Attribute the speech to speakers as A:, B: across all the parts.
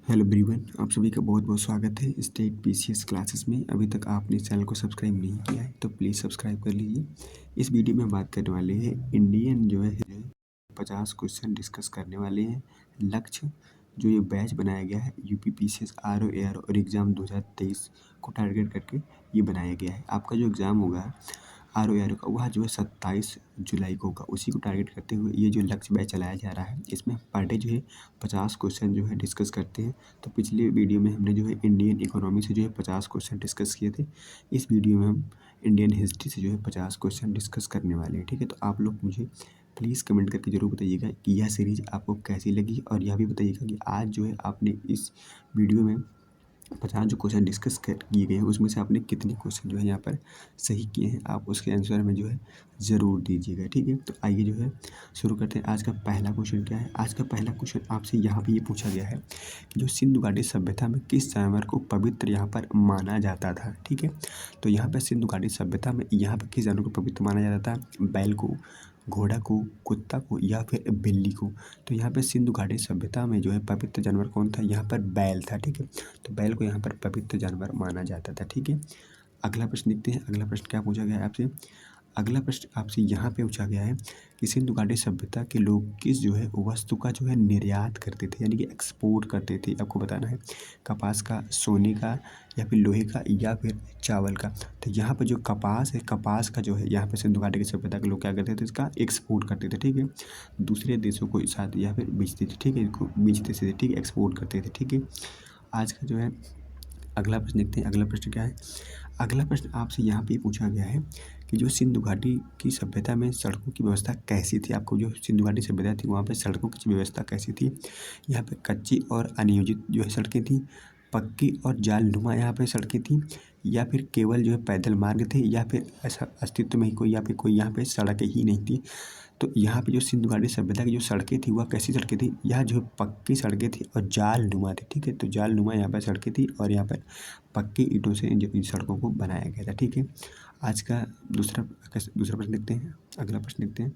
A: Hello everyone, आप सभी का बहुत बहुत स्वागत है स्टेट पीसीएस क्लासेस में। अभी तक आपने इस चैनल को सब्सक्राइब नहीं किया है तो प्लीज़ सब्सक्राइब कर लीजिए। इस वीडियो में हम बात करने वाले हैं इंडियन जो है 50 क्वेश्चन डिस्कस करने वाले हैं। लक्ष्य जो ये बैच बनाया गया है यूपी पीसीएस आर और एग्ज़ाम 2023 को टारगेट करके ये बनाया गया है। आपका जो एग्ज़ाम होगा आर का वह जो है 27 जुलाई को होगा। उसी को टारगेट करते हुए ये जो लक्ष्य बैच चलाया जा रहा है, इसमें पर डे जो है 50 क्वेश्चन जो है डिस्कस करते हैं। तो पिछले वीडियो में हमने जो है इंडियन इकोनॉमी से जो है 50 क्वेश्चन डिस्कस किए थे। इस वीडियो में हम इंडियन हिस्ट्री से जो है 50 क्वेश्चन डिस्कस करने वाले हैं। ठीक है, तो आप लोग मुझे प्लीज़ कमेंट करके ज़रूर बताइएगा कि यह सीरीज़ आपको कैसी लगी, और यह भी बताइएगा कि आज जो है आपने इस वीडियो में 50 जो क्वेश्चन डिस्कस कर किए गए हैं उसमें से आपने कितने क्वेश्चन जो है यहाँ पर सही किए हैं, आप उसके आंसर में जो है ज़रूर दीजिएगा। ठीक है, तो आइए जो है शुरू करते हैं। आज का पहला क्वेश्चन क्या है? आज का पहला क्वेश्चन आपसे यहाँ पे ये पूछा गया है कि जो सिंधु घाटी सभ्यता में किस जानवर को पवित्र यहाँ पर माना जाता था। ठीक है, तो यहाँ पर सिंधु घाटी सभ्यता में यहाँ पर किस जानवर को पवित्र माना जाता था? बैल को, घोड़ा को, कुत्ता को या फिर बिल्ली को। तो यहाँ पे सिंधु घाटी सभ्यता में जो है पवित्र जानवर कौन था? यहाँ पर बैल था। ठीक है, तो बैल को यहाँ पर पवित्र जानवर माना जाता था। ठीक है, अगला प्रश्न देखते हैं। अगला प्रश्न क्या पूछा गया है आपसे? अगला प्रश्न आपसे यहाँ पे पूछा गया है कि सिंधु घाटी सभ्यता के लोग किस जो है वस्तु का जो है निर्यात करते थे, यानी कि एक्सपोर्ट करते थे। आपको बताना है कपास का, सोने का या फिर लोहे का या फिर चावल का। तो यहाँ पर जो कपास है, कपास का जो है यहाँ पे सिंधु घाटी की सभ्यता के लोग क्या करते थे? इसका एक्सपोर्ट करते थे। ठीक है, दूसरे देशों को साथ या फिर बेचते थे। ठीक है, इसको बेचते थे। ठीक है, एक्सपोर्ट करते थे। ठीक है, आज का जो है अगला प्रश्न देखते हैं। अगला प्रश्न क्या है? अगला प्रश्न आपसे यहाँ पे पूछा गया है कि जो सिंधु घाटी की सभ्यता में सड़कों की व्यवस्था कैसी थी। आपको जो सिंधु घाटी सभ्यता थी वहाँ पे सड़कों की व्यवस्था कैसी थी? यहाँ पे कच्ची और अनियोजित जो है सड़कें थी, पक्की और जालनुमा यहाँ पे सड़कें थी, या फिर केवल जो है पैदल मार्ग थे, या फिर ऐसा अस्तित्व में ही कोई या फिर कोई यहाँ पे सड़कें ही नहीं थी। तो यहाँ पे जो सिंधु घाटी सभ्यता की जो सड़कें थी वह कैसी सड़कें थी? यह जो पक्की सड़कें थी और जालनुमा थी। ठीक है, तो जालनुमा यहाँ पर सड़कें थी और यहाँ पर पक्की ईंटों से इन सड़कों को बनाया गया था। ठीक है, आज का दूसरा प्रश्न देखते हैं। अगला प्रश्न देखते हैं।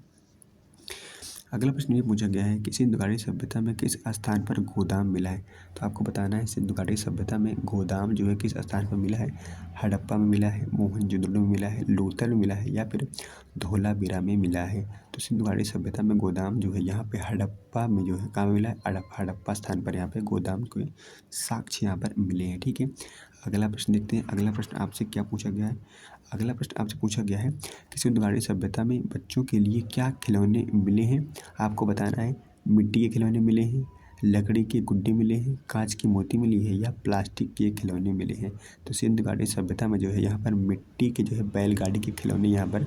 A: अगला प्रश्न ये पूछा गया है कि सिंधु घाटी सभ्यता में किस स्थान पर गोदाम मिला है। तो आपको बताना है सिंधु घाटी सभ्यता में गोदाम जो है किस स्थान पर मिला है? हड़प्पा में मिला है, मोहनजोदड़ो में मिला है, लोथल में मिला है या फिर धोलावीरा में मिला है। तो सिंधु घाटी सभ्यता में गोदाम जो है यहाँ पे हड़प्पा में जो है कहाँ मिला है? हड़प्पा स्थान पर यहाँ पे गोदाम के साक्ष्य यहाँ पर मिले हैं। ठीक है, अगला प्रश्न देखते हैं। अगला प्रश्न आपसे क्या पूछा गया है? अगला प्रश्न आपसे पूछा गया है कि सिंधु घाटी सभ्यता में बच्चों के लिए क्या खिलौने मिले हैं? आपको बताना है मिट्टी के खिलौने मिले हैं, लकड़ी के गुड्डे मिले हैं, कांच की मोती मिली है या प्लास्टिक के खिलौने मिले हैं। तो सिंधु घाटी सभ्यता में जो है यहाँ पर मिट्टी के जो है बैलगाड़ी के खिलौने यहाँ पर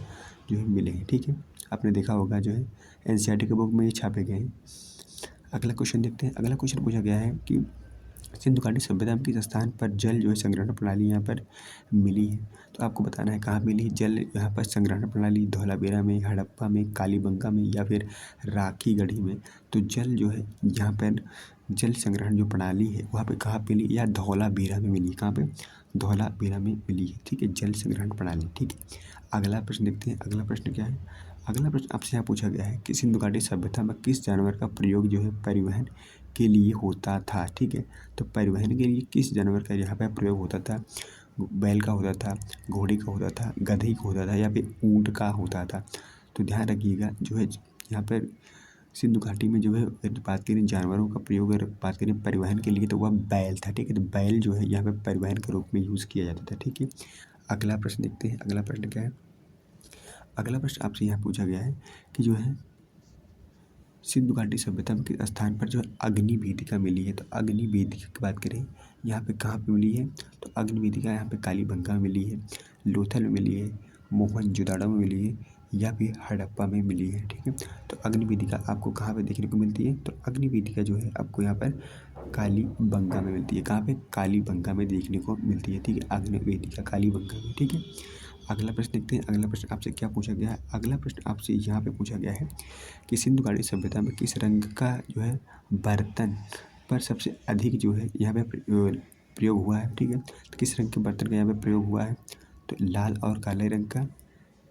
A: जो है मिले हैं। ठीक है, आपने देखा होगा जो है एनसीईआरटी के बुक में ये छापे गए हैं। अगला क्वेश्चन देखते हैं। अगला क्वेश्चन पूछा गया है कि सिंधु घाटी सभ्यता में किस स्थान पर जल जो है संग्रहण प्रणाली यहाँ पर मिली है। तो आपको बताना है कहाँ मिली जल यहाँ पर संग्रहण प्रणाली? धौलावीरा में, हड़प्पा में, कालीबंगा में या फिर राखीगढ़ी में। तो जल जो है यहाँ पर जल संग्रहण जो प्रणाली है वहाँ पे कहाँ पे मिली? या धौलावीरा में मिली। कहाँ पे? धौलावीरा में मिली है। ठीक है, जल संग्रहण प्रणाली। ठीक है, अगला प्रश्न देखते हैं। अगला प्रश्न क्या है? अगला प्रश्न आपसे यहाँ पूछा गया है कि सिंधु घाटी सभ्यता में किस जानवर का प्रयोग जो है परिवहन के लिए होता था। ठीक है, तो परिवहन के लिए किस जानवर का यहाँ पर प्रयोग होता था? बैल का होता था, घोड़े का होता था, गधे का होता था या फिर ऊँट का होता था। तो ध्यान रखिएगा जो है यहाँ पर सिंधु घाटी में जो है अगर बात करें जानवरों का प्रयोग, अगर बात करें परिवहन के लिए तो वह बैल था। ठीक है, तो बैल जो है यहाँ पर परिवहन के रूप में यूज़ किया जाता था। ठीक है, अगला प्रश्न देखते हैं। अगला प्रश्न क्या है? अगला प्रश्न आपसे यहाँ पूछा गया है कि जो है सिंधु घाटी सभ्यता के स्थान पर जो अग्नि वेदिका मिली है। तो अग्नि वेदिका की बात करें यहाँ पे कहाँ पे मिली है? तो अग्नि वेदिका यहाँ पे कालीबंगा में मिली है, लोथल में मिली है, मोहनजोदड़ो में मिली है या फिर हड़प्पा में मिली है। ठीक है, तो अग्नि वेदिका आपको कहाँ पे देखने को मिलती है? तो अग्नि वेदिका जो है आपको यहाँ पर कालीबंगा में मिलती है। कहाँ पे? कालीबंगा में देखने को मिलती है। ठीक है, अग्नि वेदिका कालीबंगा में। ठीक है, अगला प्रश्न देखते हैं। अगला प्रश्न आपसे क्या पूछा गया है? अगला प्रश्न आपसे यहाँ पे पूछा गया है कि सिंधु घाटी सभ्यता में किस रंग का जो है बर्तन पर सबसे अधिक जो है यहाँ पे प्रयोग हुआ है। ठीक है, तो किस रंग के बर्तन का यहाँ पे प्रयोग हुआ है? तो लाल और काले रंग का,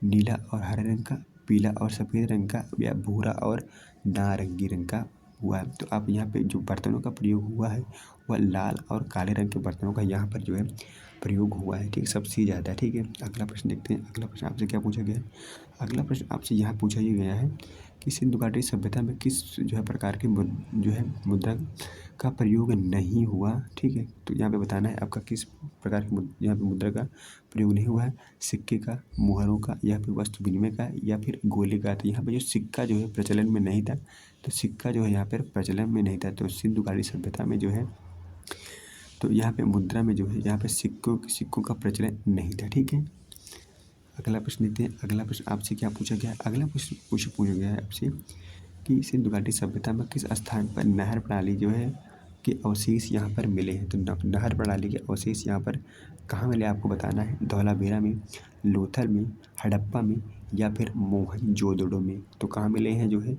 A: नीला और हरे रंग का, पीला और सफ़ेद रंग का, या भूरा और नारंगी रंग का हुआ है। तो आप यहाँ पे जो बर्तनों का प्रयोग हुआ है वह लाल और काले रंग के बर्तनों का यहाँ पर जो है प्रयोग हुआ है, ठीक, सबसे ज़्यादा। ठीक है, अगला प्रश्न देखते हैं। अगला प्रश्न आपसे क्या पूछा गया है? अगला प्रश्न आपसे यहाँ पूछा ये गया है कि सिंधु घाटी सभ्यता में किस जो है प्रकार की जो है मुद्रा का प्रयोग नहीं हुआ। ठीक है, तो यहाँ पे बताना है आपका किस प्रकार की यहाँ पे मुद्रा का प्रयोग नहीं हुआ है, सिक्के का, मुहरों का, या फिर वस्तु विनिमय का, या फिर गोले का। तो यहाँ पे जो सिक्का जो है प्रचलन में नहीं था, तो सिक्का जो है यहाँ पर प्रचलन में नहीं था, तो सिंधु घाटी सभ्यता में जो है तो यहाँ पे मुद्रा में जो है यहाँ पे सिक्कों का प्रचलन नहीं था। ठीक है, अगला प्रश्न देखते हैं। अगला प्रश्न आपसे क्या पूछा गया है? अगला प्रश्न पूछा गया है आपसे कि सिंधु घाटी सभ्यता में किस स्थान पर नहर प्रणाली जो है के अवशेष यहाँ पर मिले हैं। तो नहर प्रणाली के अवशेष यहाँ पर कहाँ मिले आपको बताना है। धौलावीरा में, लोथल में, हड़प्पा में, या फिर मोहनजोदड़ो में। तो कहाँ मिले हैं जो है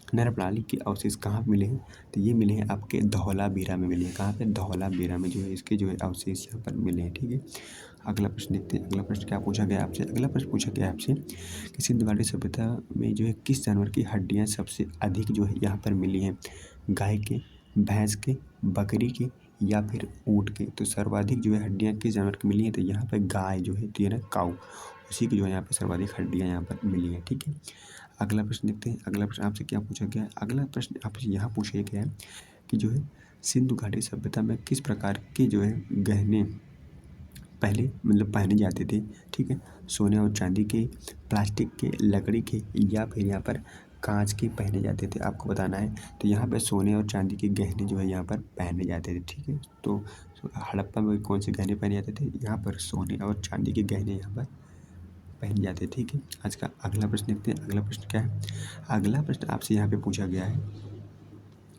A: नहर प्रणाली के अवशेष कहाँ मिले हैं? तो ये मिले हैं आपके धौलावीरा में मिले हैं। कहाँ पे? धौलावीरा में जो है इसके जो है अवशेष यहाँ पर मिले हैं। ठीक है, अगला प्रश्न देखते हैं। अगला प्रश्न क्या पूछा गया आपसे? अगला प्रश्न पूछा गया आपसे कि सिंधु घाटी सभ्यता में जो है किस जानवर की हड्डियाँ सबसे अधिक जो है यहाँ पर मिली हैं? गाय के, भैंस के, बकरी के, या फिर ऊँट के। तो सर्वाधिक जो है हड्डियाँ किस जानवर की मिली हैं? तो यहाँ पर गाय जो है, तो ये ना काऊ, उसी की जो है यहाँ पर सर्वाधिक हड्डियाँ यहाँ पर मिली हैं। ठीक है, अगला प्रश्न देखते हैं। अगला प्रश्न आपसे क्या पूछा गया है? अगला प्रश्न आपसे यहाँ पूछा गया है कि जो है सिंधु घाटी सभ्यता में किस प्रकार के जो है गहने पहले मतलब पहने जाते थे। ठीक है, सोने और चांदी के, प्लास्टिक के, लकड़ी के, या फिर यहाँ पर कांच के पहने जाते थे, आपको बताना है। तो यहाँ पर सोने और चांदी के गहने जो है यहाँ पर पहने जाते थे। ठीक है, तो हड़प्पा में कौन से गहने पहने जाते थे? यहाँ पर सोने और चांदी के गहने यहाँ पर पहन जाते हैं। ठीक है, आज का अगला प्रश्न देखते हैं। अगला प्रश्न क्या है? अगला प्रश्न आपसे यहाँ पे पूछा गया है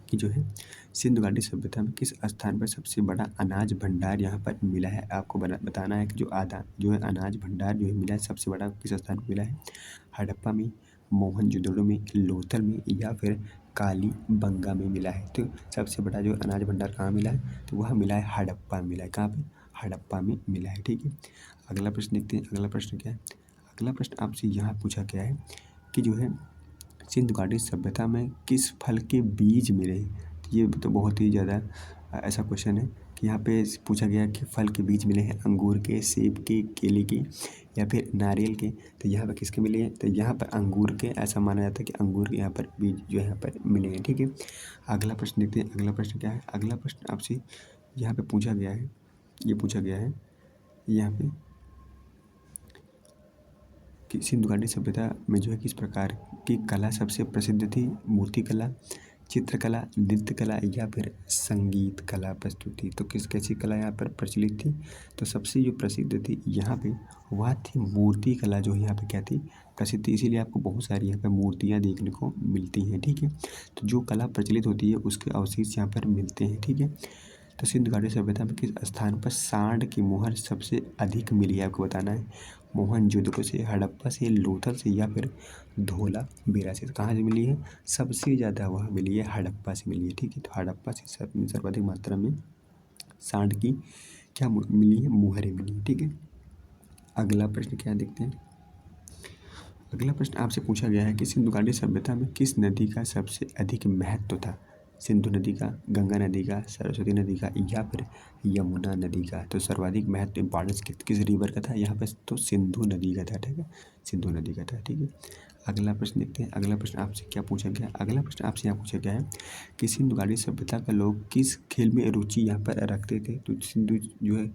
A: कि जो है सिंधु घाटी सभ्यता में किस स्थान पर सबसे बड़ा अनाज भंडार यहाँ पर मिला है? आपको बताना है कि जो है अनाज भंडार जो है मिला है सबसे बड़ा किस स्थान पर मिला है? हड़प्पा में, मोहनजोदड़ो में, लोथल में, या फिर कालीबंगा में मिला है। तो सबसे बड़ा जो अनाज भंडार कहाँ मिला है? तो वह मिला है हड़प्पा में मिला है। कहाँ पे? हड़प्पा में मिला है। ठीक है, अगला प्रश्न देखते हैं। अगला प्रश्न क्या है? अगला प्रश्न आपसे यहाँ पूछा गया है कि जो है सिंधु घाटी सभ्यता में किस फल के बीज मिले? ये तो बहुत ही ज़्यादा ऐसा क्वेश्चन है कि यहाँ पे पूछा गया कि फल के बीज मिले हैं अंगूर के, सेब के, केले के, या फिर नारियल के। तो यहाँ पर किसके मिले हैं? तो यहाँ पर अंगूर के, ऐसा माना जाता है कि अंगूर के यहाँ पर बीज जो है यहाँ पर मिले हैं। ठीक है, अगला प्रश्न देखते हैं। अगला प्रश्न क्या है? अगला प्रश्न आपसे यहाँ पे पूछा गया है, ये पूछा गया है यहाँ पे कि सिंधु घाटी सभ्यता में जो है किस प्रकार की कला सबसे प्रसिद्ध थी? मूर्ति कला, चित्रकला, नृत्य कला, या फिर संगीत कला प्रस्तुति। तो किस कैसी कला यहाँ पर प्रचलित थी? तो सबसे जो प्रसिद्ध थी यहाँ पे वह थी मूर्ति कला, जो यहाँ पे क्या थी? प्रसिद्ध थी। इसीलिए आपको बहुत सारी यहाँ पर मूर्तियाँ देखने को मिलती हैं। ठीक है, तो जो कला प्रचलित होती है उसके अवशेष यहाँ पर मिलते हैं। ठीक है, तो सिंधु घाटी सभ्यता में किस स्थान पर सांड की मुहर सबसे अधिक मिली है? आपको बताना है। मोहनजोदड़ो से, हड़प्पा से, लोथल से, या फिर धौलावीरा से। तो कहाँ से मिली है? सबसे ज़्यादा वह मिली है हड़प्पा से मिली है। ठीक है, तो हड़प्पा से सर्वाधिक मात्रा में सांड की क्या मिली है? मुहरें मिली है। ठीक है, अगला प्रश्न क्या देखते हैं। अगला प्रश्न आपसे पूछा गया है कि सिंधु घाटी सभ्यता में किस नदी का सबसे अधिक महत्व था? सिंधु नदी का, गंगा नदी का, सरस्वती नदी का, या फिर यमुना नदी का। तो सर्वाधिक महत्व इम्पॉर्टेंस किस रिवर का था यहाँ पे? तो सिंधु नदी का था। ठीक है, सिंधु नदी का था। ठीक है, अगला प्रश्न देखते हैं। अगला प्रश्न आपसे क्या पूछा गया? अगला प्रश्न आपसे यहाँ पूछा गया है कि सिंधु घाटी सभ्यता का लोग किस खेल में रुचि यहाँ पर रखते थे? तो सिंधु जो है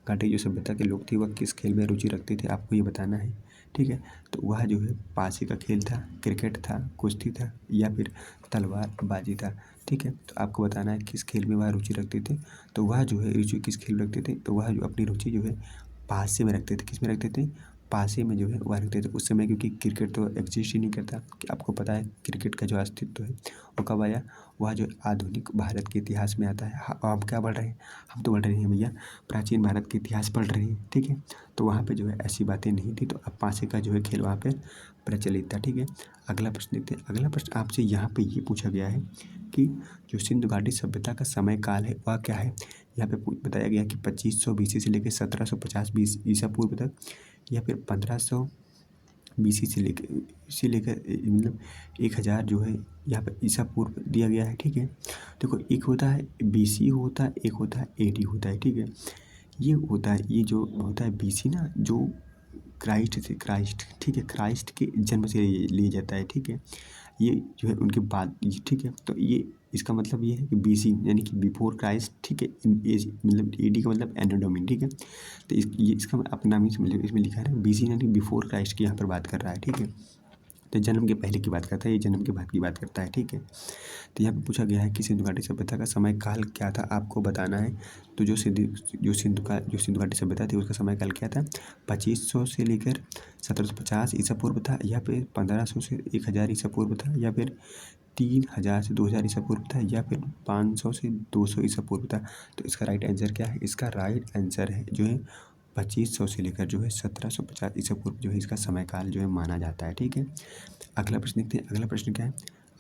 A: घाटी जो सभ्यता के लोग थे वह किस खेल में रुचि रखते थे, आपको ये बताना है। ठीक है, तो वह जो है पासे का खेल था, क्रिकेट था, कुश्ती था, या फिर तलवारबाजी था। ठीक है, तो आपको बताना है किस खेल में वह रुचि रखते थे। तो वह जो है रुचि किस खेल में रखते थे? तो वह जो अपनी रुचि जो है पासे में रखते थे। किस में रखते थे? पासे में जो है वह रखते थे। उस समय क्योंकि क्रिकेट तो एग्जिस्ट ही नहीं करता, कि आपको पता है क्रिकेट का जो अस्तित्व है वो कब आया? वह जो आधुनिक भारत के इतिहास में आता है। हम क्या पढ़ रहे हैं? हम तो पढ़ रहे हैं भैया प्राचीन भारत के इतिहास पढ़ रहे हैं। ठीक है, तो वहाँ पे जो है ऐसी बातें नहीं थी, तो अब पासे का जो है खेल वहाँ पे प्रचलित था। ठीक है, अगला प्रश्न देखते हैं। अगला प्रश्न आपसे यहाँ पे ये पूछा गया है कि जो सिंधु घाटी सभ्यता का समय काल है वह क्या है? यहाँ पे बताया गया कि 2500 BC से लेकर 1750 ईसा पूर्व तक, या फिर 1500 BC से लेकर मतलब 1000 जो है यहाँ पर ईसा पूर्व दिया गया है। ठीक है, देखो एक होता है BC होता है, एक होता है AD होता है। ठीक है, ये होता है, ये जो होता है BC ना, जो क्राइस्ट, ठीक है, क्राइस्ट के जन्म से लिया जाता है। ठीक है, ये जो है उनके बाद, ठीक है, तो ये इसका मतलब ये है कि BC यानी कि बिफोर क्राइस्ट। ठीक है, मतलब AD का मतलब एनो डोमिनी। ठीक है, तो ये इसका अपना नाम ही मतलब इसमें लिखा है BC यानी बिफोर क्राइस्ट की यहाँ पर बात कर रहा है। ठीक है, तो जन्म के पहले की बात करता है, ये जन्म के बाद की बात करता है। ठीक है, तो यहाँ पे पूछा गया है कि सिंधु घाटी सभ्यता का समय काल क्या था, आपको बताना है। तो जो सिंधु घाटी सभ्यता थी उसका समय काल क्या था, 2500 से लेकर 1750 ईसा पूर्व था, या फिर 1500 से 1000 ईसा पूर्व था, या फिर 3000 से 2000 ईसा पूर्व था, या फिर 500 से 200 ईसा पूर्व था। तो इसका राइट आंसर क्या है, इसका राइट आंसर है जो है 2500 से लेकर जो है 1750 ईसा पूर्व जो है इसका समय काल जो है माना जाता है। ठीक है, अगला प्रश्न देखते हैं। अगला प्रश्न क्या है,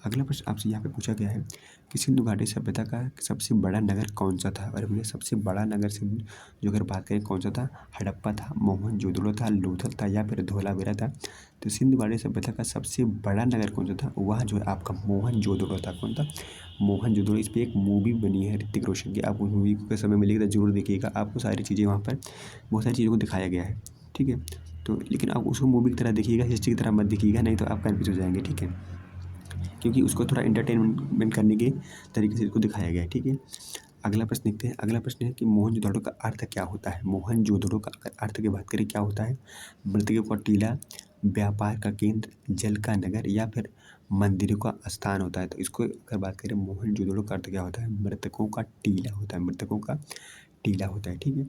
A: अगला प्रश्न आपसे यहाँ पे पूछा गया है कि सिंधु घाटी सभ्यता का सबसे बड़ा नगर कौन सा था। और भैया सबसे बड़ा नगर से जो अगर बात करें कौन सा था, हड़प्पा था, मोहनजोदड़ो था, लोथल था, या फिर धोलावीरा था। तो सिंधु घाटी सभ्यता का सबसे बड़ा नगर कौन सा था, वह जो है आपका मोहनजोदड़ो था। कौन था, मोहनजोदड़ो। इस पर एक मूवी बनी है ऋतिक रोशन की, आप उस मूवी को समय मिलेगा तो जरूर देखिएगा, आपको सारी चीज़ें वहाँ पर बहुत सारी चीज़ों को दिखाया गया है। ठीक है, तो लेकिन आप उसको मूवी की तरह देखिएगा, हिस्ट्री की तरह मत देखिएगा, नहीं तो आप कन्फ्यूज हो जाएंगे। ठीक है, क्योंकि उसको थोड़ा एंटरटेनमेंट करने के तरीके से इसको दिखाया गया है। ठीक है, अगला प्रश्न देखते हैं। अगला प्रश्न है कि मोहनजोदड़ो का अर्थ क्या होता है। मोहनजोदड़ो का अर्थ की बात करें क्या होता है, मृतकों का टीला, व्यापार का केंद्र, जल का नगर, या फिर मंदिरों का स्थान होता है। तो इसको अगर बात करें मोहनजोदड़ो का अर्थ क्या होता है, मृतकों का टीला होता है, मृतकों का टीला होता है। ठीक है,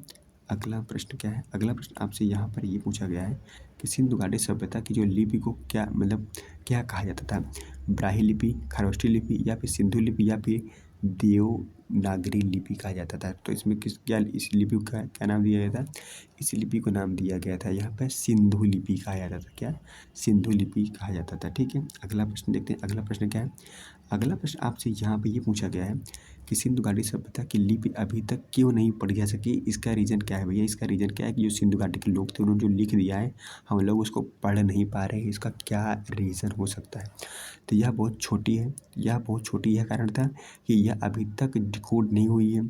A: अगला प्रश्न क्या है, अगला प्रश्न आपसे यहाँ पर ये पूछा गया है कि सिंधु घाटी सभ्यता की जो लिपि को क्या मतलब क्या कहा जाता था, ब्राह्मी लिपि, खरोष्टी लिपि, या फिर सिंधु लिपि, या फिर देवनागरी लिपि कहा जाता था। तो इसमें इस लिपि का क्या नाम दिया गया था, इस लिपि को नाम दिया गया था यहाँ पर सिंधु लिपि कहा जाता था। क्या, सिंधु लिपि कहा जाता था। ठीक है, अगला प्रश्न देखते हैं। अगला प्रश्न क्या है, अगला प्रश्न आपसे यहाँ पे ये पूछा गया है कि सिंधु घाटी सभ्यता की लिपि अभी तक क्यों नहीं पढ़ी जा सकी, इसका रीज़न क्या है भैया। इसका रीज़न क्या है कि जो सिंधु घाटी के लोग थे उन्होंने जो लिख दिया है, हम लोग उसको पढ़ नहीं पा रहे हैं, इसका क्या रीज़न हो सकता है। तो यह बहुत छोटी है, यह बहुत छोटी यह कारण था कि यह अभी तक डिकोड नहीं हुई है,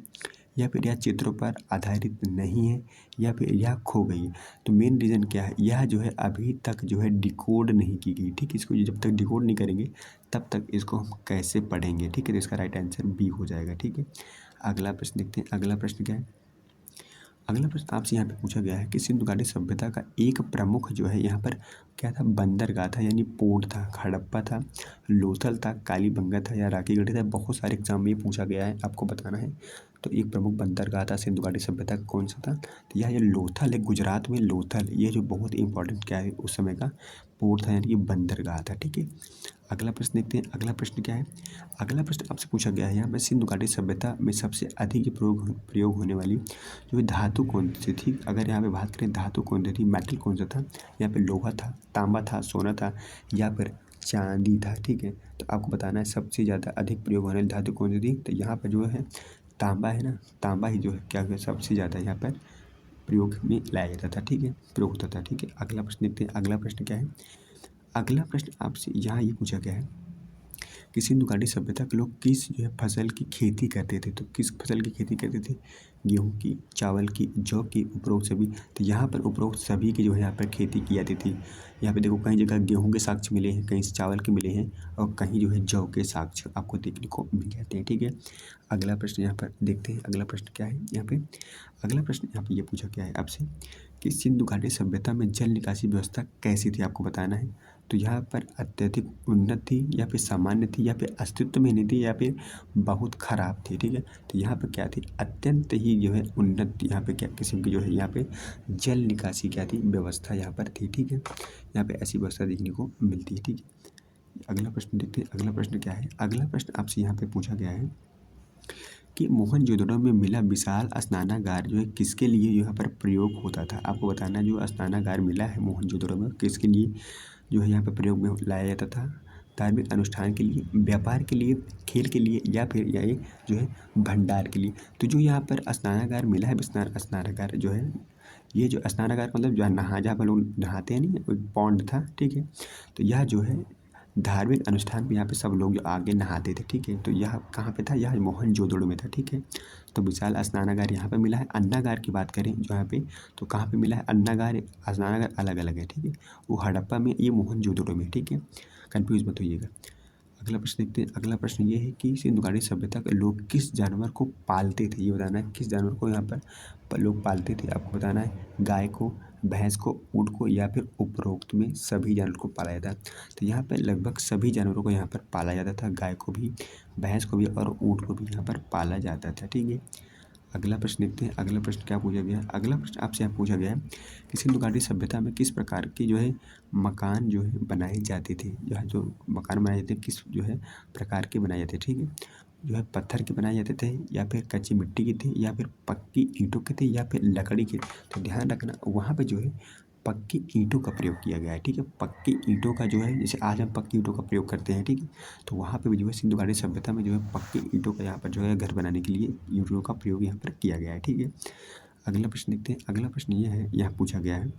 A: या फिर यह चित्रों पर आधारित नहीं है, या फिर यह खो गई है। तो मेन रीज़न क्या है, यह जो है अभी तक जो है डिकोड नहीं की गई। ठीक है, इसको जब तक डिकोड नहीं करेंगे तब तक इसको हम कैसे पढ़ेंगे। ठीक है, तो इसका राइट आंसर बी हो जाएगा। ठीक है, अगला प्रश्न देखते हैं। अगला प्रश्न क्या है, अगला प्रश्न आपसे यहाँ पे पूछा गया है कि सिंधु घाटी सभ्यता का एक प्रमुख जो है यहाँ पर क्या था, बंदरगाह था यानी पोर्ट था, हड़प्पा था, लोथल था, कालीबंगा था, या राखीगढ़ी था। बहुत सारे एग्जाम में ये पूछा गया है, आपको बताना है। तो एक प्रमुख बंदरगाह था सिंधु घाटी सभ्यता का, कौन सा था, तो यह लोथल है, गुजरात में लोथल, ये जो बहुत इंपॉर्टेंट क्या है उस समय का पोर्ट था यानी कि बंदरगाह था। ठीक है, अगला प्रश्न देखते हैं। अगला प्रश्न क्या है, अगला प्रश्न आपसे पूछा गया है यहाँ पर सिंधु घाटी सभ्यता में सबसे अधिक प्रयोग होने वाली जो धातु कौन सी थी। अगर यहाँ पे बात करें धातु कौन सी थी, मेटल कौन सा था, यहाँ पे लोहा था, तांबा था, सोना था, या फिर चांदी था। ठीक है, तो आपको बताना है सबसे ज़्यादा अधिक प्रयोग होने वाली धातु कौन सी थी। तो यहाँ पर जो है तांबा है ना, तांबा ही जो है क्या सबसे ज़्यादा यहाँ पर प्रयोग में लाया जाता था। ठीक है, प्रयोग होता था। ठीक है, अगला प्रश्न देखते हैं। अगला प्रश्न क्या है, अगला प्रश्न आपसे यहाँ ये पूछा गया है कि सिंधु घाटी सभ्यता के लोग किस जो है फसल की खेती करते थे। तो किस फसल की खेती करते थे, गेहूं की, चावल की, जौ की, उपरोक्त सभी। तो यहाँ पर उपरोक्त सभी की जो है यहाँ पर खेती की जाती थी। यहाँ पे देखो कहीं जगह गेहूं के साक्ष्य मिले हैं, कहीं चावल के मिले हैं, और कहीं जो है जौ के साक्ष्य आपको देखने को मिल जाते हैं। ठीक है, अगला प्रश्न यहाँ पर देखते हैं। अगला प्रश्न क्या है यहाँ पे, अगला प्रश्न यहाँ पे ये पूछा गया है आपसे कि सिंधु घाटी सभ्यता में जल निकासी व्यवस्था कैसी थी, आपको बताना है। तो यहाँ पर अत्यधिक उन्नत थी, या फिर सामान्य थी, या फिर अस्तित्व में नहीं थी, या फिर बहुत खराब थी। ठीक है, तो यहाँ पर क्या थी, अत्यंत ही जो है उन्नत यहाँ पे क्या किस्म की जो है यहाँ पे जल निकासी क्या थी, व्यवस्था यहाँ पर थी। ठीक है, यहाँ पे ऐसी व्यवस्था देखने को मिलती है। ठीक है, अगला प्रश्न देखते हैं। अगला प्रश्न क्या है, अगला प्रश्न आपसे यहाँ पे पूछा गया है कि मोहनजोदड़ो में मिला विशाल स्नानागार जो है किसके लिए यहाँ पर प्रयोग होता था। आपको बताना है जो स्नानागार मिला है मोहनजोदड़ो में किसके लिए जो है यहाँ पर प्रयोग में लाया जाता था, धार्मिक अनुष्ठान के लिए, व्यापार के लिए, खेल के लिए, या फिर यह जो है भंडार के लिए। तो जो यहाँ पर स्नानागार मिला है, स्नानागार जो है ये जो स्नानागार मतलब जहाँ पर लोग नहाते हैं, नहीं एक पॉन्ड था, ठीक है। तो यह जो है धार्मिक अनुष्ठान में यहाँ पे सब लोग जो आगे नहाते थे, ठीक है। तो यह कहाँ पे था, यह मोहनजोदड़ो में था, ठीक है। तो विशाल स्नानागार यहाँ पे मिला है। अन्नागार की बात करें जो यहाँ पे, तो कहाँ पे मिला है, अन्नागार स्नानागार अलग अलग है, ठीक है। वो हड़प्पा में, ये मोहनजोदड़ो में, ठीक है। कन्फ्यूज मत होइएगा। अगला प्रश्न देखते हैं। अगला प्रश्न ये है कि सिंधु घाटी सभ्यता के लोग किस जानवर को पालते थे, ये बताना है। किस जानवर को यहाँ पर लोग पालते थे, आपको बताना है। गाय को, भैंस को, ऊँट को, या फिर उपरोक्त में सभी जानवर को पाला जाता है। तो यहाँ पर लगभग सभी जानवरों को यहाँ पर पाला जाता था। गाय को भी, भैंस को भी और ऊँट को भी यहाँ पर पाला जाता था, ठीक है। अगला प्रश्न देखते हैं। अगला प्रश्न क्या पूछा गया है। अगला प्रश्न आपसे यहाँ पूछा गया है कि सिंधु घाटी सभ्यता में किस प्रकार की जो है मकान जो है बनाए जाते थे। जो मकान बनाए जाते किस जो है प्रकार के बनाए जाते, ठीक है। जो है पत्थर के बनाए जाते थे, या फिर कच्ची मिट्टी के थे, या फिर पक्की ईंटों के थे, या फिर लकड़ी के। तो ध्यान रखना वहाँ पे जो है पक्की ईंटों का प्रयोग किया गया है, ठीक है। पक्की ईंटों का जो है, जैसे आज हम पक्की ईंटों का प्रयोग करते हैं, ठीक है। तो वहाँ पे भी जो है सिंधु घाटी सभ्यता में जो है पक्की ईंटों का यहाँ पर जो है घर बनाने के लिए ईंटों का प्रयोग यहाँ पर किया गया है, ठीक है। अगला प्रश्न देखते हैं। अगला प्रश्न ये है, यहाँ पूछा गया है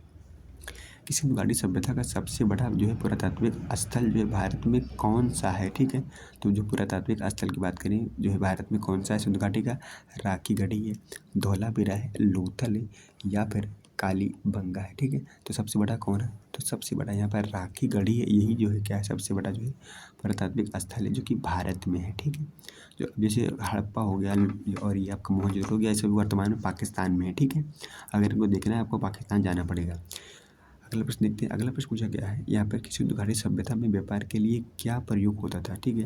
A: कि सिंधु घाटी सभ्यता का सबसे बड़ा जो है पुरातात्विक स्थल जो है भारत में कौन सा है, ठीक है। तो जो पुरातात्विक स्थल की बात करें जो है भारत में कौन सा है सिंधु घाटी का, राखी गढ़ी है, धौलावीरा है, लोथल है, या फिर कालीबंगा है, ठीक है। तो सबसे बड़ा कौन है, तो सबसे बड़ा यहाँ पर राखी गढ़ी है। यही जो है क्या है, सबसे बड़ा जो है पुरातात्विक स्थल है जो कि भारत में है, ठीक है। जो जैसे हड़प्पा हो गया और ये आपका मोहनजोदड़ो हो गया, ये सब वर्तमान में पाकिस्तान में है, ठीक है। अगर इनको देखना है आपको पाकिस्तान जाना पड़ेगा। अगला प्रश्न देखते हैं। अगला प्रश्न पूछा गया है यहाँ पर कि सिंधु घाटी सभ्यता में व्यापार के लिए क्या प्रयोग होता था, ठीक है।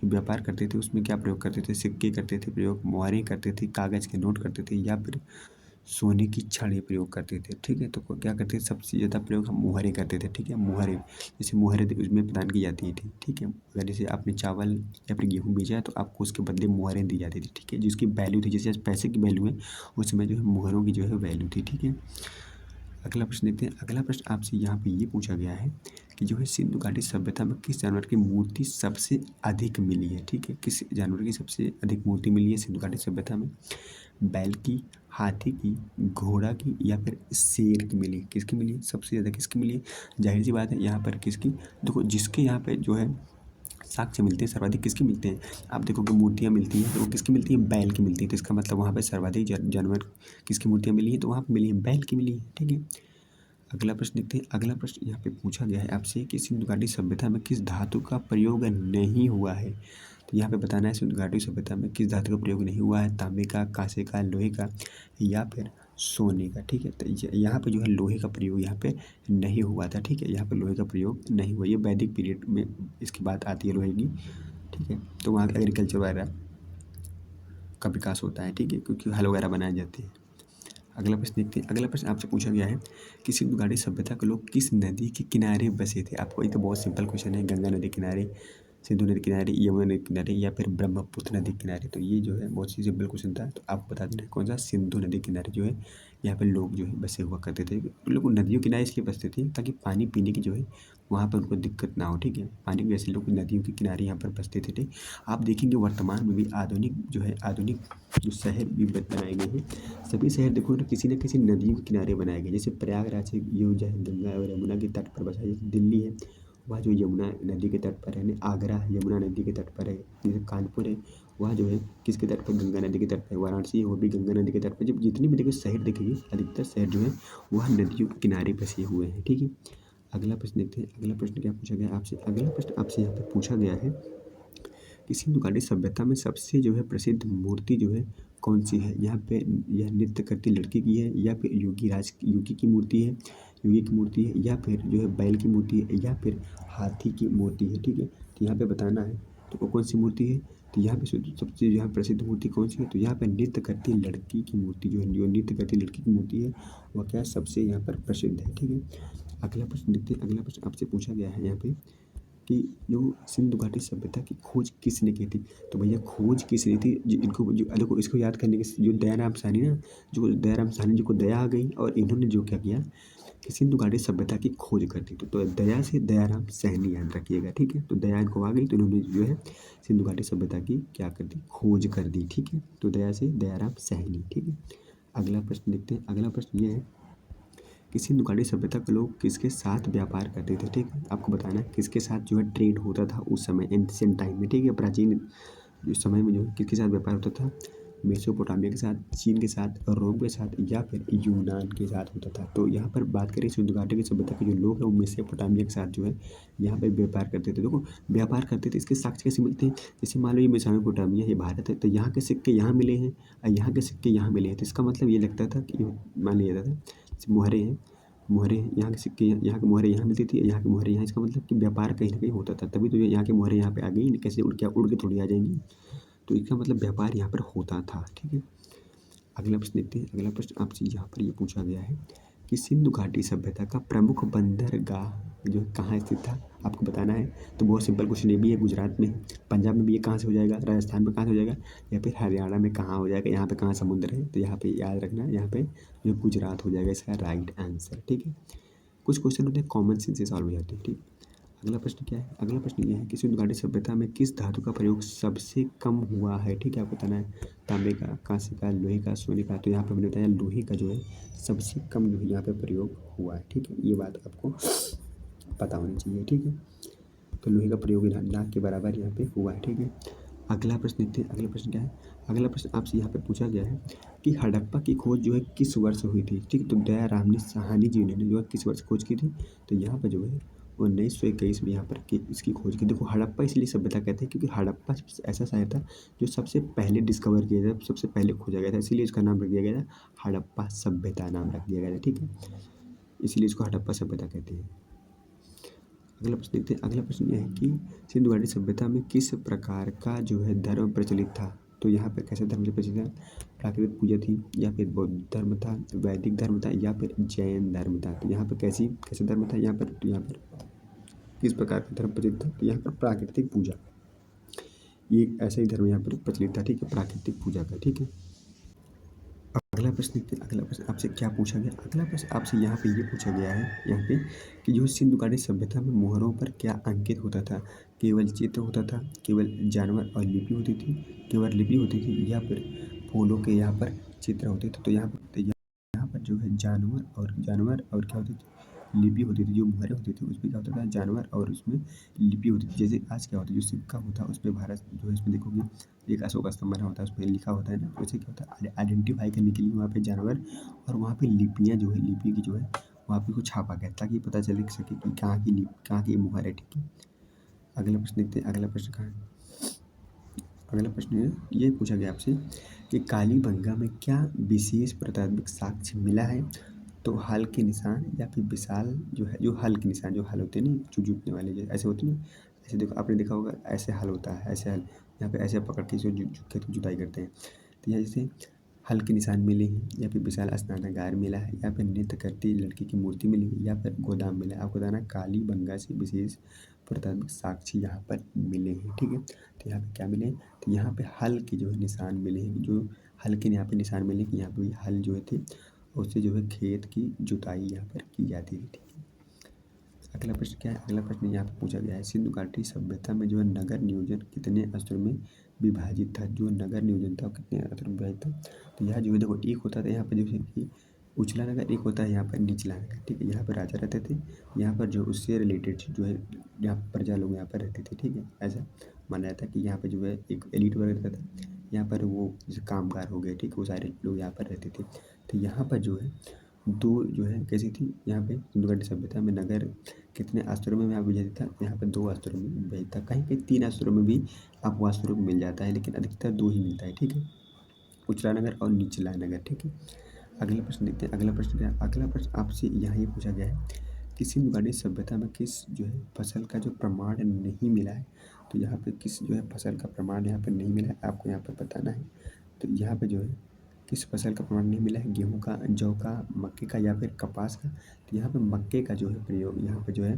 A: जो व्यापार करते थे उसमें क्या प्रयोग करते थे, सिक्के करते थे प्रयोग, मुहारे करते थे, कागज़ के नोट करते थे, या फिर सोने की छड़ी प्रयोग करते थे, ठीक है। तो क्या करते थे, सबसे ज़्यादा प्रयोग हम मुहारे करते थे, ठीक है। मुहारे, जैसे मुहारे उसमें प्रदान की जाती थी, ठीक है। अगर जैसे आपने चावल या फिर गेहूँ बेचा है तो आपको उसके बदले मुहारे दी जाती थी, ठीक है। जिसकी वैल्यू थी, जैसे आज पैसे की वैल्यू है उस समय जो है मुहरों की जो है वैल्यू थी, ठीक है। अगला प्रश्न देखते हैं। अगला प्रश्न आपसे यहाँ पे ये पूछा गया है कि जो है सिंधु घाटी सभ्यता में किस जानवर की मूर्ति सबसे अधिक मिली है, ठीक है। किस जानवर की सबसे अधिक मूर्ति मिली है सिंधु घाटी सभ्यता में, बैल की, हाथी की, घोड़ा की, या फिर शेर की मिली है। किसकी मिली है, सबसे ज़्यादा किसकी मिली है। जाहिर सी बात है यहाँ पर किसकी, देखो जिसके यहाँ पे जो है साक्ष्य मिलते हैं सर्वाधिक किसके मिलते हैं, आप देखोगे मूर्तियाँ मिलती हैं तो वो किसकी मिलती हैं, बैल की मिलती है। तो इसका मतलब वहाँ पे सर्वाधिक जानवर किसकी मूर्तियाँ मिली हैं, तो वहाँ पे मिली है बैल की मिली है, ठीक है। अगला प्रश्न देखते हैं। अगला प्रश्न यहाँ पे पूछा गया है आपसे कि सिंधु घाटी सभ्यता में किस धातु का प्रयोग नहीं हुआ है। तो यहाँ पे बताना है सिंधु घाटी सभ्यता में किस धातु का प्रयोग नहीं हुआ है, तांबे का, कांसे का, लोहे का, या फिर सोने का, ठीक है। तो यहाँ पे जो है लोहे का प्रयोग यहाँ पे नहीं हुआ था, ठीक है। यहाँ पे लोहे का प्रयोग नहीं हुआ, ये वैदिक पीरियड में इसकी बात आती है लोहे की, ठीक है। तो वहाँ एग्रीकल्चर वगैरह का विकास होता है, ठीक है, क्योंकि हल वगैरह बनाए जाते हैं। अगला प्रश्न देखते हैं। अगला प्रश्न आपसे पूछा गया है कि सिंधु घाटी सभ्यता के लोग किस नदी के किनारे बसे थे। आपको एक तो बहुत सिंपल क्वेश्चन है, गंगा नदी किनारे, सिंधु नदी किनारे, यमुना नदी किनारे, या फिर ब्रह्मपुत्र नदी किनारे। तो ये जो है बहुत ही सिंपल क्वेश्चन था। तो आपको बता देना है कौन सा, सिंधु नदी किनारे जो है यहाँ पर लोग जो है बसे हुआ करते थे। उन लोग नदियों किनारे इसलिए बसते थे ताकि पानी पीने की जो है वहाँ पर उनको दिक्कत ना हो, ठीक है। पानी की वजह से लोग नदियों के किनारे यहाँ पर बसते थे, ठीक। आप देखेंगे वर्तमान में भी आधुनिक जो है आधुनिक जो शहर भी बनाए गए हैं, सभी शहर देखो ना किसी नदियों के किनारे बनाए गए। जैसे प्रयागराज है, ये जो है गंगा और यमुना के तट पर बसा है। जैसे दिल्ली है, वह जो यमुना नदी के तट पर है। आगरा यमुना नदी के तट पर है। जैसे कानपुर है, वह जो है किसके तट पर, गंगा नदी के तट पर। वाराणसी है, वो भी गंगा नदी के तट पर। जब जितनी भी देखो शहर देखेंगे, अधिकतर शहर जो है वह नदियों के किनारे बसे हुए हैं, ठीक है। अगला प्रश्न देखते हैं। अगला प्रश्न क्या पूछा गया आपसे। अगला प्रश्न आपसे यहाँ पे पूछा गया है कि सिंधु घाटी सभ्यता में सबसे जो है प्रसिद्ध मूर्ति जो है कौन सी है। यहाँ पे यह नृत्य करती लड़की की है, या फिर योगी की मूर्ति है, योगी की मूर्ति है, या फिर जो है बैल की मूर्ति है, या फिर हाथी की मूर्ति है, ठीक है। तो यहाँ पे बताना है तो वो कौन सी मूर्ति है। तो यहाँ पे सबसे यहाँ प्रसिद्ध मूर्ति कौन सी है, तो यहाँ पे नृत्य करती लड़की की मूर्ति जो है, जो नृत्य करती लड़की की मूर्ति है वह क्या सबसे यहाँ पर प्रसिद्ध है, ठीक है। अगला प्रश्न देखते हैं। अगला प्रश्न आपसे पूछा गया है यहाँ पे कि जो सिंधु घाटी सभ्यता की खोज किसने की थी। तो भैया खोज किसने थी, जो इनको जो देखो इसको याद करने के जो दयाराम साहनी ना, जो दयाराम साहनी जी को दया आ गई और इन्होंने जो क्या किया कि सिंधु घाटी सभ्यता की खोज कर दी। तो दया से दयाराम साहनी याद रखिएगा, ठीक है। तो दया इनको आ गई तो इन्होंने जो है सिंधु घाटी सभ्यता की क्या कर दी, खोज कर दी, ठीक है। तो दया से दयाराम साहनी, ठीक है। अगला प्रश्न देखते हैं। अगला प्रश्न ये है कि सिंधु घाटी सभ्यता के लोग किसके साथ व्यापार करते थे, ठीक है। आपको बताना है किसके साथ जो है ट्रेड होता था उस समय एंशिएंट टाइम में, ठीक है। प्राचीन जो समय में जो है किसके साथ व्यापार होता था, मेसोपोटामिया के साथ, चीन के साथ, रोम के साथ या फिर यूनान के साथ होता था। तो यहाँ पर बात करें सिंधु घाटी की सभ्यता के जो लोग हैं वो मेसोपोटामिया के साथ जो है यहाँ पे व्यापार करते थे। देखो व्यापार करते थे, इसके साक्ष्य कैसे मिलते हैं, जैसे मान लो ये मेसोपोटामिया ये भारत है, तो यहाँ के सिक्के यहाँ मिले हैं और यहाँ के सिक्के यहाँ मिले हैं, तो इसका मतलब ये लगता था कि मान लिया जाता था जैसे मुहरें हैं, मुहरें यहाँ के सिक्के यहाँ की मुहरें यहाँ मिलती थी, यहाँ की मुहरें यहाँ, इसका मतलब कि व्यापार कहीं ना कहीं होता था, तभी तो यहाँ की मुहरें यहाँ पे आ गई, कैसे उड़ के थोड़ी आ जाएंगी। तो इसका मतलब व्यापार यहाँ पर होता था, ठीक है। अगला प्रश्न देखते हैं। अगला प्रश्न आपसे यहाँ पर ये पूछा गया है कि सिंधु घाटी सभ्यता का प्रमुख बंदरगाह जो कहाँ स्थित था, आपको बताना है। तो बहुत सिंपल क्वेश्चन, ये भी है गुजरात में, पंजाब में भी ये कहाँ से हो जाएगा, राजस्थान में कहाँ से हो जाएगा, या फिर हरियाणा में कहाँ हो जाएगा, यहाँ पे कहाँ समुद्र है, तो यहाँ पे याद रखना, यहाँ पे जो गुजरात हो जाएगा इसका राइट आंसर, ठीक है। कुछ क्वेश्चन होते हैं कॉमन सेंस से सॉल्व हो जाते हैं, ठीक। अगला प्रश्न क्या है, अगला प्रश्न ये है कि सिंधु घाटी सभ्यता में किस धातु का प्रयोग सबसे कम हुआ है, ठीक है। आपको बताना है तांबे का, कांसे का, लोहे का, सोने का, तो यहाँ पे मैंने बताया लोहे का जो है सबसे कम जो है यहाँ पे प्रयोग हुआ है, ठीक है। ये बात आपको पता होनी चाहिए, ठीक है। तो लोहे का प्रयोग ना के बराबर यहाँ पे हुआ है, ठीक है। अगला प्रश्न देखते हैं। अगला प्रश्न क्या है, अगला प्रश्न आपसे यहाँ पे पूछा गया है कि हड़प्पा की खोज जो है किस वर्ष हुई थी, ठीक। तो दयाराम साहनी जी ने जो है किस वर्ष खोज की थी, तो यहाँ पर जो है 1921 में यहाँ पर इसकी खोज की। देखो हड़प्पा इसलिए सभ्यता कहते हैं क्योंकि हड़प्पा ऐसा शहर था जो सबसे पहले डिस्कवर किया था, सबसे पहले खोजा गया था, इसीलिए इसका नाम रख दिया गया था हड़प्पा सभ्यता, नाम रख दिया गया था, ठीक है। इसीलिए इसको हड़प्पा सभ्यता कहते हैं। अगला प्रश्न देखते हैं। अगला प्रश्न यह है कि सिंधु घाटी सभ्यता में किस प्रकार का जो है धर्म प्रचलित था, तो यहाँ पर कैसा धर्म प्रचलित था, प्राकृतिक पूजा थी या फिर बौद्ध धर्म था, वैदिक धर्म था या फिर जैन धर्म था। तो यहाँ पर कैसा धर्म था, यहाँ पर किस प्रकार का धर्म प्रचलित था, तो यहाँ पर प्राकृतिक पूजा, ये ऐसा ही धर्म यहाँ पर प्रचलित था, ठीक है, प्राकृतिक पूजा का, ठीक है। अगला प्रश्न देखते हैं। अगला प्रश्न आपसे क्या पूछा गया, अगला प्रश्न आपसे यहाँ पे ये पूछा गया है यहाँ पे कि जो सिंधु घाटी सभ्यता में मोहरों पर क्या अंकित होता था, केवल चित्र होता था, केवल जानवर और लिपि होती थी, केवल लिपि होती थी या फिर फूलों के यहाँ पर चित्र होते थे। तो यहाँ पर जो है जानवर और क्या होती थी, लिपि होती थी। जो मोहरें होती थी उसमें क्या होता था, जानवर और उसमें लिपि होती थी। जैसे आज क्या होता है, जो सिक्का होता है उस पर भारत जो है इसमें देखोगे एक अशोक स्तंभ बना होता है, उसमें लिखा होता है ना, वैसे क्या होता है आइडेंटिफाई करने के लिए वहाँ पे जानवर और वहाँ पे लिपियाँ जो है, लिपि की जो है वहाँ पे कुछ छापा गया ताकि पता चल सके कि कहाँ की मोहर है, ठीक है। अगला प्रश्न देखते हैं। अगला प्रश्न कहाँ है, अगला प्रश्न ये पूछा गया आपसे कि कालीबंगा में क्या विशेष पुरातात्विक साक्ष्य मिला है, तो हल के निशान या फिर विशाल जो है, जो हल के निशान, जो हल होते हैं ना जो जूतने वाले जो ऐसे होते हैं, ऐसे देखो आपने देखा होगा ऐसे हल होता है, ऐसे हल यहाँ पे ऐसे पकड़ के जो खेत की जुताई करते हैं, तो यहाँ जैसे हल के निशान मिले हैं या फिर विशाल स्नानागार मिला है या फिर नृत्य करती लड़की की मूर्ति मिली है या फिर गोदाम मिला है। आपको बताना कालीबंगा से विशेष पुरातात्विक साक्ष्य यहाँ पर मिले हैं, ठीक है। तो यहाँ पे क्या मिले, तो यहाँ पे हल के जो है निशान मिले हैं, जो हल के यहाँ पे निशान मिले कि यहाँ पे हल जो थे उससे जो है खेत की जुताई यहाँ पर की जाती थी, ठीक है। अगला प्रश्न क्या है, अगला प्रश्न यहाँ पे पूछा गया है सिंधु घाटी सभ्यता में जो है नगर नियोजन कितने स्तरों में विभाजित था, जो नगर नियोजन था कितने स्तरों में विभाजित था। तो यहाँ जो है देखो एक होता था यहाँ पर जैसे कि उछला नगर, एक होता है यहाँ पर निचला नगर, ठीक है। यहाँ पर राजा रहते थे, यहाँ पर जो उससे रिलेटेड जो है यहाँ प्रजा लोग यहाँ पर रहते थे, ठीक है। ऐसा माना जाता है कि यहाँ पर जो है एक एलिट वर्ग रहता था, यहाँ पर वो जैसे कामगार हो गए, ठीक है, वो सारे लोग यहाँ पर रहते थे। तो यहाँ पर जो है दो जो है कैसी थी, यहाँ पे सिंधु घाटी सभ्यता में नगर कितने स्तरों में यहाँ विभाजित था, यहाँ पर 2 स्तरों में विभाजित था, कहीं कहीं 3 स्तरों में भी आपको स्तरों में मिल जाता है, लेकिन अधिकतर 2 ही मिलता है, ठीक है, उचला नगर और निचला नगर, ठीक है। अगला प्रश्न देखते हैं। अगला प्रश्न क्या है, अगला प्रश्न आपसे यहाँ ये पूछा गया है कि सिंधु घाटी सभ्यता में किस जो है फसल का जो प्रमाण नहीं मिला है, तो यहाँ पे किस जो है फसल का प्रमाण यहाँ पर नहीं मिला है, आपको यहाँ पर बताना है। तो यहाँ पे जो है किस फसल का प्रमाण नहीं मिला है, गेहूँ का, जौ का, मक्के का या फिर कपास का। तो यहाँ पे मक्के का जो है प्रयोग यहाँ पे जो है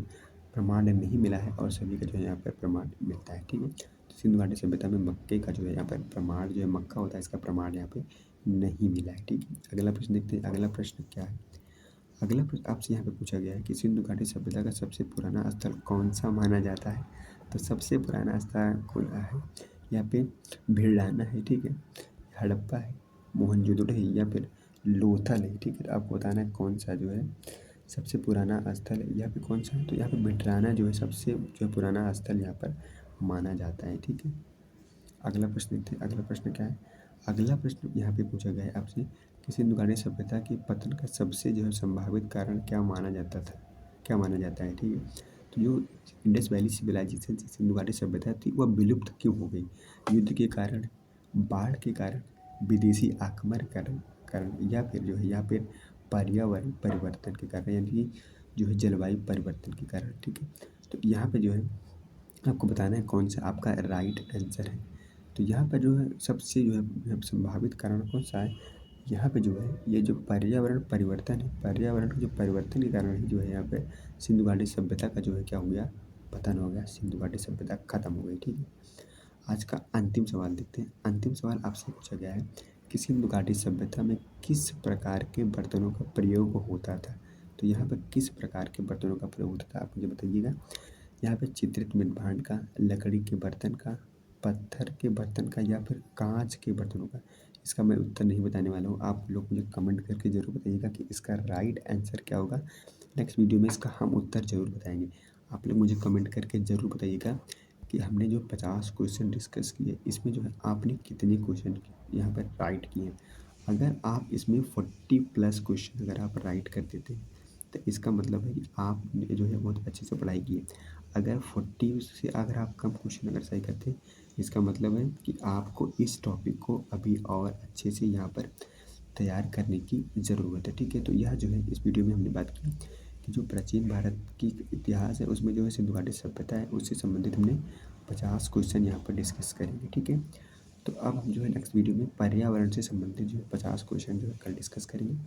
A: प्रमाण नहीं मिला है और सभी का जो है यहाँ पर प्रमाण मिलता है, ठीक है। तो सिंधु घाटी सभ्यता में मक्के का जो है यहाँ पर प्रमाण जो है मक्का होता है इसका प्रमाण यहाँ पे नहीं मिला है, ठीक है। अगला प्रश्न देखते हैं। अगला प्रश्न क्या है, अगला प्रश्न आपसे यहाँ पे पूछा गया है कि सिंधु घाटी सभ्यता का सबसे पुराना स्थल कौन सा माना जाता है। तो सबसे पुराना स्थल कौन है, यहाँ पे भिड़ाना है, ठीक है, हड़प्पा है, मोहनजोदड़ो है या फिर लोथल है, ठीक है। आपको बताना है कौन सा जो है सबसे पुराना स्थल यहाँ पे कौन सा है? तो यहाँ पे बिटराना जो है सबसे जो है पुराना स्थल यहाँ पर माना जाता है। ठीक है, अगला प्रश्न देखते हैं। अगला प्रश्न क्या है? अगला प्रश्न यहाँ पे पूछा गया है आपसे कि सिंधु घाटी सभ्यता के पतन का सबसे जो है संभावित कारण क्या माना जाता था, क्या माना जाता है? ठीक है, तो जो इंडस वैली सिविलाइजेशन से सिंधु घाटी सभ्यता थी वह विलुप्त क्यों हो गई? युद्ध के कारण, बाढ़ के कारण, विदेशी आक्रमण के कारण कारण या फिर जो है यहाँ पे पर्यावरण परिवर्तन के कारण, यानी कि जो है जलवायु परिवर्तन के कारण। ठीक है, तो यहाँ पे जो है आपको बताना है कौन सा आपका राइट आंसर है। तो यहाँ पर जो है सबसे जो है संभावित कारण कौन सा है? यहाँ पे जो है ये जो पर्यावरण परिवर्तन है, पर्यावरण के जो परिवर्तन के कारण ही जो है यहाँ पे सिंधु घाटी सभ्यता का जो है क्या हो गया? पतन हो गया, सिंधु घाटी सभ्यता खत्म हो गई। ठीक है, आज का अंतिम सवाल देखते हैं। अंतिम सवाल आपसे पूछा गया है कि सिंधु घाटी सभ्यता में किस प्रकार के बर्तनों का प्रयोग होता था? तो यहाँ पर किस प्रकार के बर्तनों का प्रयोग होता था आप मुझे बताइएगा। यहाँ पे चित्रित मृत भांड का, लकड़ी के बर्तन का, पत्थर के बर्तन का या फिर कांच के बर्तनों का? इसका मैं उत्तर नहीं बताने वाला हूँ, आप लोग मुझे कमेंट करके ज़रूर बताइएगा कि इसका राइट आंसर क्या होगा। नेक्स्ट वीडियो में इसका हम उत्तर ज़रूर बताएंगे। आप लोग मुझे कमेंट करके ज़रूर बताइएगा कि हमने जो 50 क्वेश्चन डिस्कस किए इसमें जो है आपने कितने क्वेश्चन यहाँ पर राइट किए। अगर आप इसमें 40+ क्वेश्चन अगर आप राइट कर देते हैं तो इसका मतलब है कि आपने जो है बहुत अच्छे से पढ़ाई की है। अगर 40 से अगर आप कम क्वेश्चन अगर सही करते हैं इसका मतलब है कि आपको इस टॉपिक को अभी और अच्छे से यहाँ पर तैयार करने की ज़रूरत है। ठीक है, तो यह जो है इस वीडियो में हमने बात की कि जो प्राचीन भारत की इतिहास है उसमें जो है सिंधु घाटी सभ्यता है उससे संबंधित हमने 50 क्वेश्चन यहाँ पर डिस्कस करेंगे। ठीक है, तो अब हम जो है नेक्स्ट वीडियो में पर्यावरण से संबंधित जो है 50 क्वेश्चन जो है कल डिस्कस करेंगे।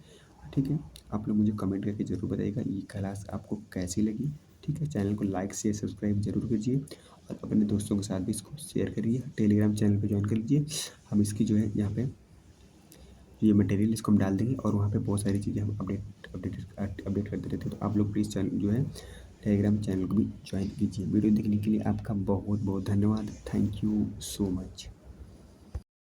A: ठीक है, आप लोग मुझे कमेंट करके ज़रूर बताइएगा ये क्लास आपको कैसी लगी। ठीक है, चैनल को लाइक शेयर सब्सक्राइब जरूर कीजिए और अपने दोस्तों के साथ भी इसको शेयर करिए। टेलीग्राम चैनल पर ज्वाइन कर लीजिए, हम इसकी जो है यहाँ पे ये मटेरियल इसको हम डाल देंगे और वहाँ पे बहुत सारी चीज़ें हम अपडेट करते रहते हैं। तो आप लोग प्लीज़ चैनल जो है टेलीग्राम चैनल को भी ज्वाइन कीजिए। वीडियो देखने के लिए आपका बहुत बहुत धन्यवाद। Thank you so much.